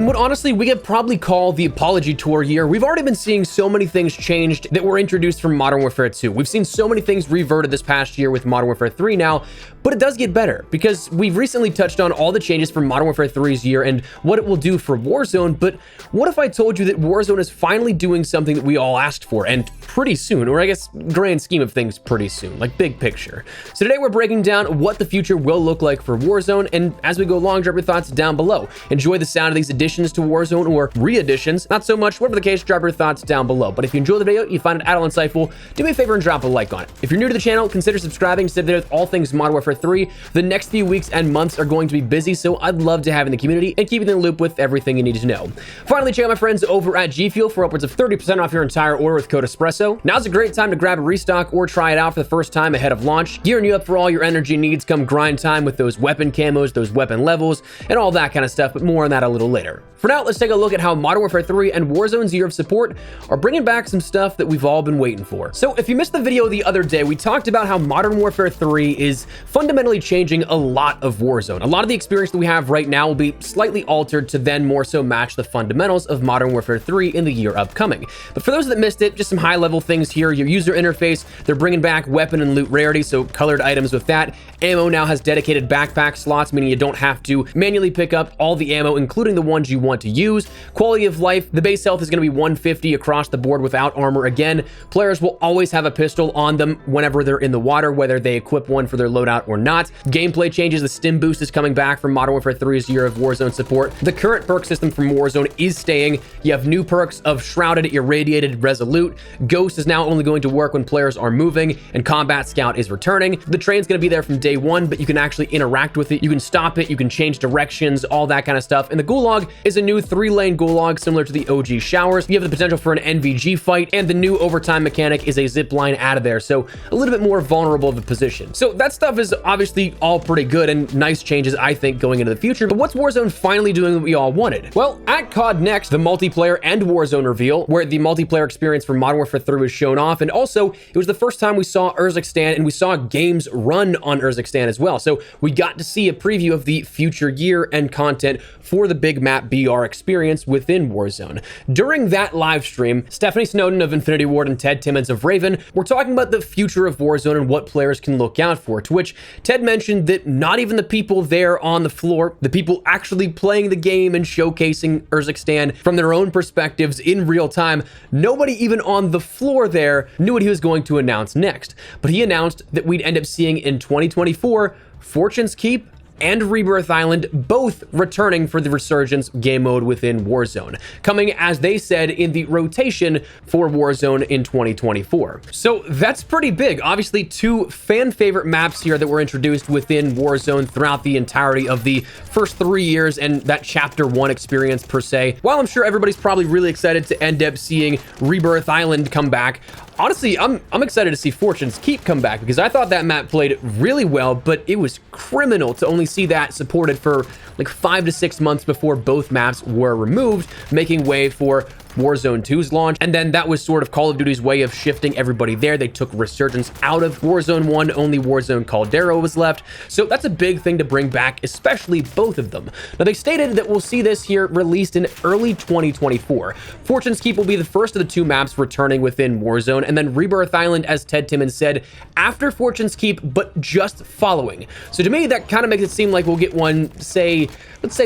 In what honestly we could probably call the apology tour year, we've already been seeing so many things changed that were introduced from Modern Warfare 2. We've seen so many things reverted this past year with Modern Warfare 3 now, but it does get better because we've recently touched on all the changes from Modern Warfare 3's year and what it will do for Warzone. But what if I told you that Warzone is finally doing something that we all asked for, and pretty soon, or I guess grand scheme of things pretty soon, like big picture. So today we're breaking down what the future will look like for Warzone, and as we go along, drop your thoughts down below. Enjoy the sound of these additions to Warzone, or re-additions, not so much, whatever the case, drop your thoughts down below. But if you enjoy the video, you find it at all insightful, do me a favor and drop a like on it. If you're new to the channel, consider subscribing to stay there with all things Modern Warfare 3. The next few weeks and months are going to be busy, so I'd love to have you in the community and keep you in the loop with everything you need to know. Finally, check out my friends over at G Fuel for upwards of 30% off your entire order with code ESPRESSO. Now's a great time to grab a restock or try it out for the first time ahead of launch, gearing you up for all your energy needs come grind time with those weapon camos, those weapon levels, and all that kind of stuff, but more on that a little later. For now, let's take a look at how Modern Warfare 3 and Warzone's year of support are bringing back some stuff that we've all been waiting for. So if you missed the video the other day, we talked about how Modern Warfare 3 is fundamentally changing a lot of Warzone. A lot of the experience that we have right now will be slightly altered to then more so match the fundamentals of Modern Warfare 3 in the year upcoming. But for those that missed it, just some high-level things here. Your user interface, they're bringing back weapon and loot rarity, so colored items with that. Ammo now has dedicated backpack slots, meaning you don't have to manually pick up all the ammo, including the ones you want to use. Quality of life, the base health is going to be 150 across the board without armor again. Players will always have a pistol on them whenever they're in the water, whether they equip one for their loadout or not. Gameplay changes, the stim boost is coming back from Modern Warfare 3's year of Warzone support. The current perk system from Warzone is staying. You have new perks of Shrouded, Irradiated, Resolute. Ghost is now only going to work when players are moving, and Combat Scout is returning. The train's going to be there from day one, but you can actually interact with it. You can stop it, you can change directions, all that kind of stuff. And the Gulag is a new 3-lane Gulag similar to the OG Showers. You have the potential for an NVG fight, and the new overtime mechanic is a zip line out of there, so a little bit more vulnerable of a position. So that stuff is obviously all pretty good and nice changes, I think, going into the future. But what's Warzone finally doing that we all wanted? Well, at COD Next, the multiplayer and Warzone reveal, where the multiplayer experience for Modern Warfare 3 was shown off, and also it was the first time we saw Urzikstan, and we saw games run on Urzikstan as well. So we got to see a preview of the future year and content for the big map BR experience within Warzone. During that live stream, Stephanie Snowden of Infinity Ward and Ted Timmons of Raven were talking about the future of Warzone and what players can look out for, to which Ted mentioned that not even the people there on the floor, the people actually playing the game and showcasing Urzikstan from their own perspectives in real time, nobody even on the floor there knew what he was going to announce next. But he announced that we'd end up seeing in 2024 Fortune's Keep and Rebirth Island both returning for the Resurgence game mode within Warzone, coming, as they said, in the rotation for Warzone in 2024. So that's pretty big. Obviously, two fan favorite maps here that were introduced within Warzone throughout the entirety of the first 3 years and that Chapter 1 experience per se. While I'm sure everybody's probably really excited to end up seeing Rebirth Island come back, honestly, I'm excited to see Fortune's Keep come back, because I thought that map played really well, but it was criminal to only see that supported for like 5 to 6 months before both maps were removed, making way for Warzone 2's launch. And then that was sort of Call of Duty's way of shifting everybody there. They took Resurgence out of Warzone 1, only Warzone Caldera was left. So that's a big thing to bring back, especially both of them. Now, they stated that we'll see this here released in early 2024. Fortune's Keep will be the first of the two maps returning within Warzone, and then Rebirth Island, as Ted Timmons said, after Fortune's Keep, but just following. So to me, that kind of makes it seem like we'll get one, let's say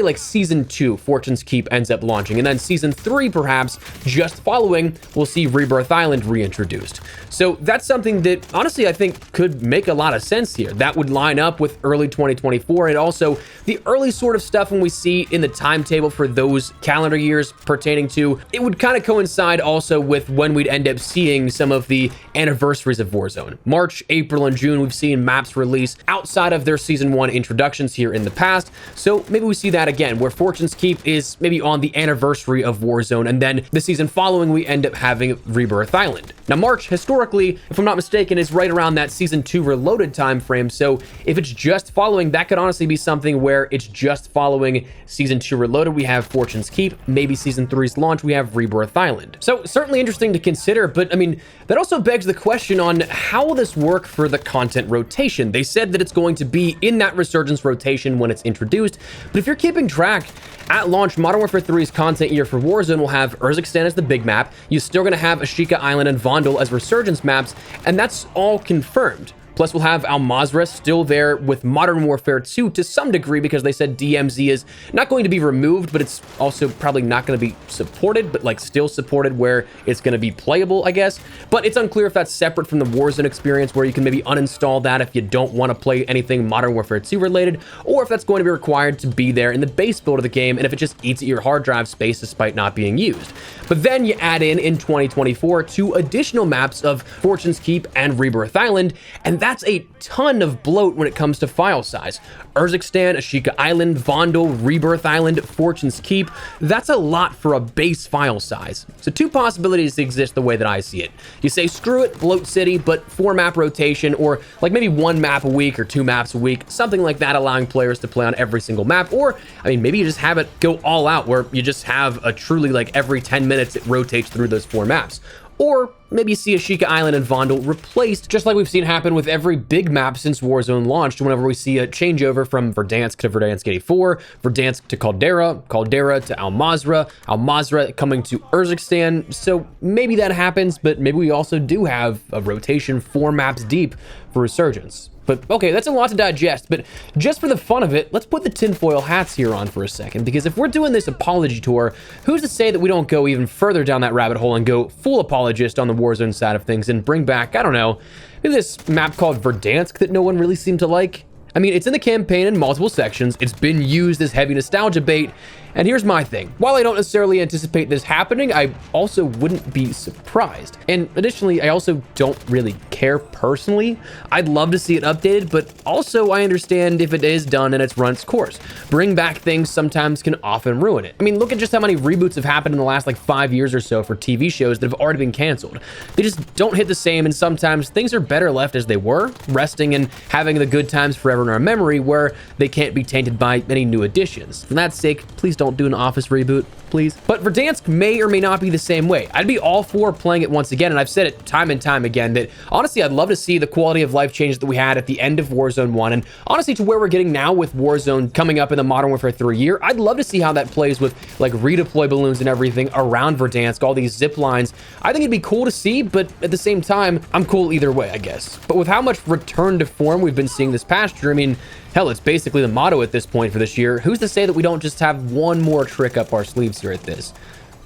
like Season 2, Fortune's Keep ends up launching, and then Season 3, perhaps, just following, we'll see Rebirth Island reintroduced. So that's something that, honestly, I think could make a lot of sense here. That would line up with early 2024, and also the early sort of stuff when we see in the timetable for those calendar years pertaining to, it would kind of coincide also with when we'd end up seeing some of the anniversaries of Warzone. March, April, and June, we've seen maps release outside of their Season 1 introductions here in the past, so maybe we see that again, where Fortune's Keep is maybe on the anniversary of Warzone, and then the season following, we end up having Rebirth Island. Now, March, historically, if I'm not mistaken, is right around that Season 2 Reloaded time frame. So if it's just following, that could honestly be something where it's just following Season 2 Reloaded, we have Fortune's Keep. Maybe Season 3's launch, we have Rebirth Island. So certainly interesting to consider, but I mean, that also begs the question on how will this work for the content rotation? They said that it's going to be in that Resurgence rotation when it's introduced, but if you're keeping track, at launch, Modern Warfare 3's content year for Warzone will have Urzikstan as the big map. You're still going to have Ashika Island and Vondel as Resurgence maps, and that's all confirmed. Plus, we'll have Al Mazrah still there with Modern Warfare 2 to some degree, because they said DMZ is not going to be removed, but it's also probably not going to be supported, but like still supported where it's going to be playable, I guess. But it's unclear if that's separate from the Warzone experience, where you can maybe uninstall that if you don't want to play anything Modern Warfare 2 related, or if that's going to be required to be there in the base build of the game, and if it just eats at your hard drive space despite not being used. But then you add in 2024 two additional maps of Fortune's Keep and Rebirth Island, and that's a ton of bloat when it comes to file size. Urzikstan, Ashika Island, Vondel, Rebirth Island, Fortune's Keep. That's a lot for a base file size. So two possibilities exist the way that I see it. You say, screw it, bloat city, but 4-map rotation, or like maybe 1 map a week or 2 maps a week, something like that, allowing players to play on every single map. Or, I mean, maybe you just have it go all out, where you just have a truly like every 10 minutes it rotates through those 4 maps. Or maybe you see Ashika Island and Vondel replaced, just like we've seen happen with every big map since Warzone launched, whenever we see a changeover from Verdansk to Verdansk 84, Verdansk to Caldera, Caldera to Al Mazrah, Al Mazrah coming to Urzikstan. So maybe that happens, but maybe we also do have a rotation 4 maps deep for Resurgence. But okay, that's a lot to digest, but just for the fun of it, let's put the tinfoil hats here on for a second, because if we're doing this apology tour, who's to say that we don't go even further down that rabbit hole and go full apologist on the Warzone side of things and bring back, I don't know, maybe this map called Verdansk that no one really seemed to like? I mean, it's in the campaign in multiple sections, it's been used as heavy nostalgia bait, and here's my thing. While I don't necessarily anticipate this happening, I also wouldn't be surprised. And additionally, I also don't really care personally. I'd love to see it updated, but also I understand if it is done and it's run its course. Bring back things sometimes can often ruin it. I mean, look at just how many reboots have happened in the last like 5 years or so for TV shows that have already been canceled. They just don't hit the same, and sometimes things are better left as they were, resting and having the good times forever in our memory, where they can't be tainted by any new additions. For that sake, please don't do an Office reboot, please. But Verdansk may or may not be the same way. I'd be all for playing it once again, and I've said it time and time again that honestly, I'd love to see the quality of life changes that we had at the end of Warzone 1, and honestly to where we're getting now with Warzone coming up in the Modern Warfare 3 year. I'd love to see how that plays with like redeploy balloons and everything around Verdansk, all these zip lines. I think it'd be cool to see, but at the same time, I'm cool either way, I guess. But with how much return to form we've been seeing this past year, I mean, hell, it's basically the motto at this point for this year. Who's to say that we don't just have one more trick up our sleeves here at this?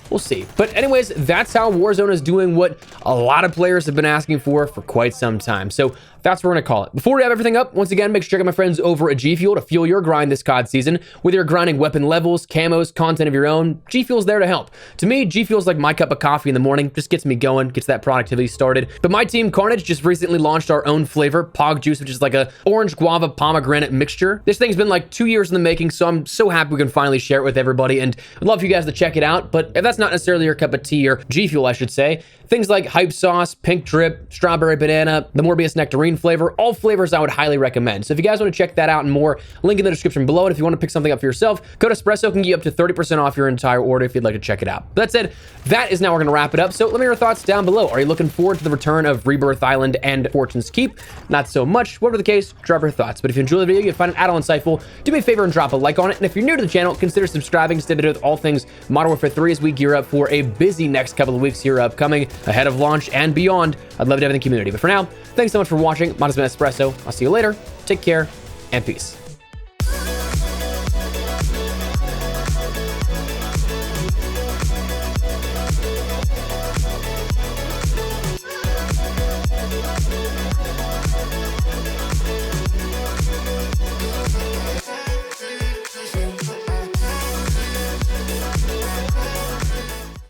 We'll see. But anyways, that's how Warzone is doing what a lot of players have been asking for quite some time. So that's what we're going to call it. Before we have everything up, once again, make sure to check out my friends over at G Fuel to fuel your grind this COD season. Whether you're grinding weapon levels, camos, content of your own, G Fuel's there to help. To me, G Fuel's like my cup of coffee in the morning. Just gets me going, gets that productivity started. But my team, Carnage, just recently launched our own flavor, Pog Juice, which is like a orange guava pomegranate mixture. This thing's been like 2 years in the making, so I'm so happy we can finally share it with everybody, and I'd love for you guys to check it out. But if that's not necessarily your cup of tea, or G Fuel, I should say, things like Hype Sauce, Pink Drip, Strawberry Banana, the Morbius Nectarine flavor, all flavors I would highly recommend. So if you guys want to check that out and more, link in the description below. And if you want to pick something up for yourself, Code Espresso can get you up to 30% off your entire order if you'd like to check it out. But that said, that is now we're going to wrap it up. So let me know your thoughts down below. Are you looking forward to the return of Rebirth Island and Fortune's Keep? Not so much. Whatever the case, drop your thoughts. But if you enjoyed the video, you find it at all insightful, do me a favor and drop a like on it. And if you're new to the channel, consider subscribing to stay updated with all things Modern Warfare 3 as we gear up for a busy next couple of weeks here upcoming ahead of launch and beyond. I'd love to have in the community. But for now, thanks so much for watching. My name is Espresso. I'll see you later. Take care and peace.